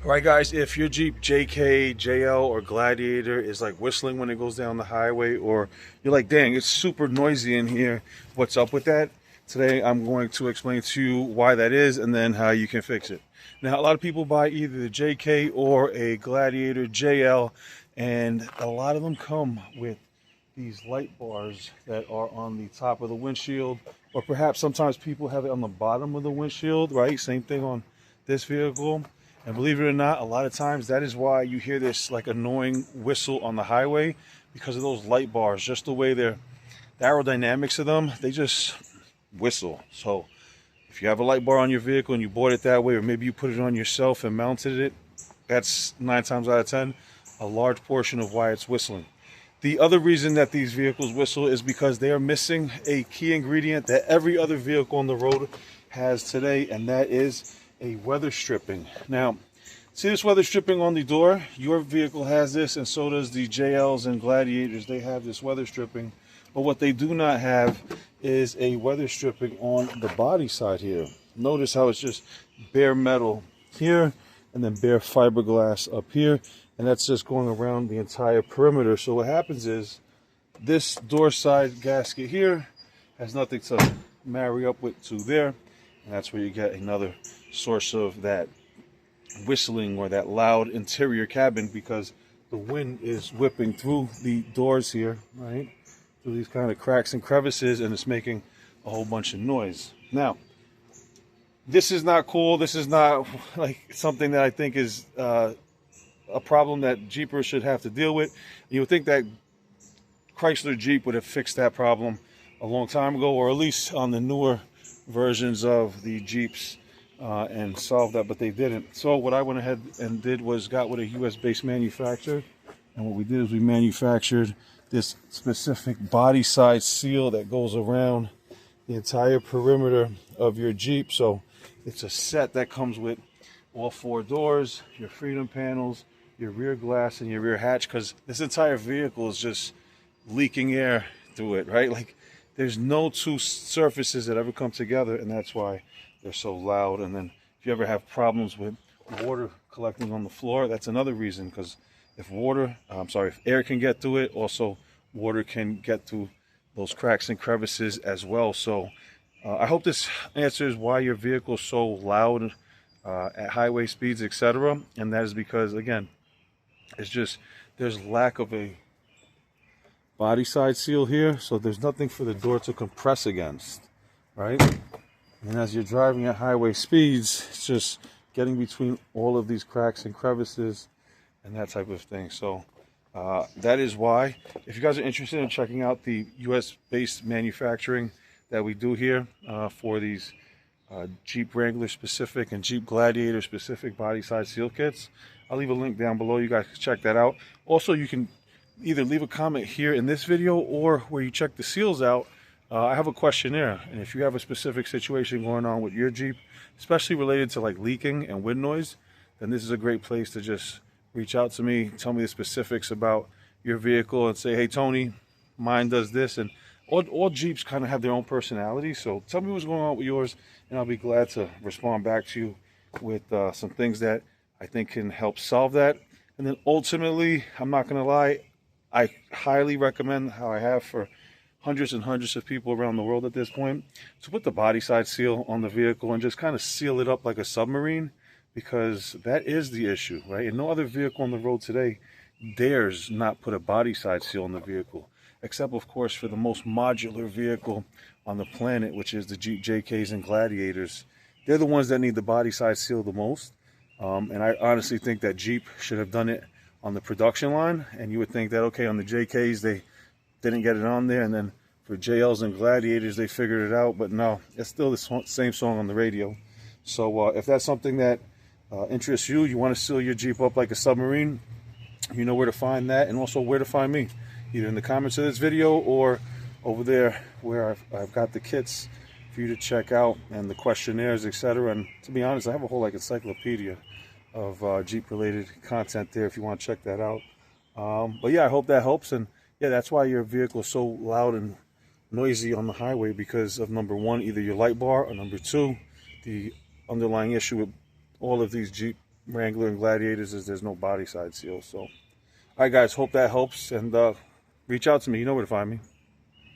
All right, guys, if your Jeep JK, JL, or Gladiator is like whistling when it goes down the highway, or you're like, dang, it's super noisy in here, what's up with that? Today, I'm going to explain to you why that is and then how you can fix it. Now, a lot of people buy either the JK or a Gladiator JL, and a lot of them come with these light bars that are on the top of the windshield, or perhaps sometimes people have it on the bottom of the windshield, right? Same thing on this vehicle. And believe it or not, a lot of times that is why you hear this like annoying whistle on the highway, because of those light bars, just the way the aerodynamics of them, they just whistle. So if you have a light bar on your vehicle and you bought it that way, or maybe you put it on yourself and mounted it, that's 9 times out of 10 a large portion of why it's whistling. The other reason that these vehicles whistle is because they are missing a key ingredient that every other vehicle on the road has today, and that is a weather stripping. Now, see this weather stripping on the door? Your vehicle has this, and so does the JLs and Gladiators. They have this weather stripping, but what they do not have is a weather stripping on the body side here. Notice how it's just bare metal here, and then bare fiberglass up here, and that's just going around the entire perimeter. So what happens is this door side gasket here has nothing to marry up with to there, and that's where you get another source of that whistling or that loud interior cabin, because the wind is whipping through the doors here, right, through these kind of cracks and crevices, and it's making a whole bunch of noise. Now, this is not cool. This is not like something that I think is a problem that Jeepers should have to deal with. You would think that Chrysler Jeep would have fixed that problem a long time ago, or at least on the newer versions of the Jeeps, and solved that, but they didn't. So what I went ahead and did was got with a US-based manufacturer, and what we did is we manufactured this specific body side seal that goes around the entire perimeter of your Jeep. So it's a set that comes with all 4 doors, your freedom panels, your rear glass, and your rear hatch, because this entire vehicle is just leaking air through it, right? Like, there's no two surfaces that ever come together, and that's why they're so loud. And then if you ever have problems with water collecting on the floor, that's another reason, because if air can get through it, also water can get through those cracks and crevices as well. So I hope this answers why your vehicle is so loud at highway speeds, etc. And that is because, again, it's just there's lack of a body side seal here, so there's nothing for the door to compress against, right? And as you're driving at highway speeds, it's just getting between all of these cracks and crevices and that type of thing. So that is why, if you guys are interested in checking out the US-based manufacturing that we do here for these Jeep Wrangler specific and Jeep Gladiator specific body side seal kits, I'll leave a link down below. You guys can check that out. Also, you can either leave a comment here in this video or where you check the seals out. I have a questionnaire, and if you have a specific situation going on with your Jeep, especially related to like leaking and wind noise, then this is a great place to just reach out to me, tell me the specifics about your vehicle, and say, hey Tony, mine does this. And all Jeeps kind of have their own personality, so tell me what's going on with yours, and I'll be glad to respond back to you with some things that I think can help solve that. And then ultimately, I'm not going to lie, I highly recommend, how I have for hundreds and hundreds of people around the world at this point, to put the body side seal on the vehicle and just kind of seal it up like a submarine, because that is the issue, right? And no other vehicle on the road today dares not put a body side seal on the vehicle, except of course for the most modular vehicle on the planet, which is the Jeep JKs and Gladiators. They're the ones that need the body side seal the most. And I honestly think that Jeep should have done it on the production line, and you would think that, okay, on the JKs they didn't get it on there, and then for JLs and Gladiators they figured it out, but no, it's still the same song on the radio. So if that's something that interests you, you want to seal your Jeep up like a submarine, you know where to find that, and also where to find me, either in the comments of this video or over there where I've got the kits for you to check out, and the questionnaires, etc. And to be honest, I have a whole like encyclopedia of Jeep related content there if you want to check that out. But yeah, I hope that helps. And yeah, that's why your vehicle is so loud and noisy on the highway, because of number one, either your light bar, or number two, the underlying issue with all of these Jeep Wrangler and Gladiators is there's no body side seal. So, all right, guys, hope that helps, and reach out to me. You know where to find me.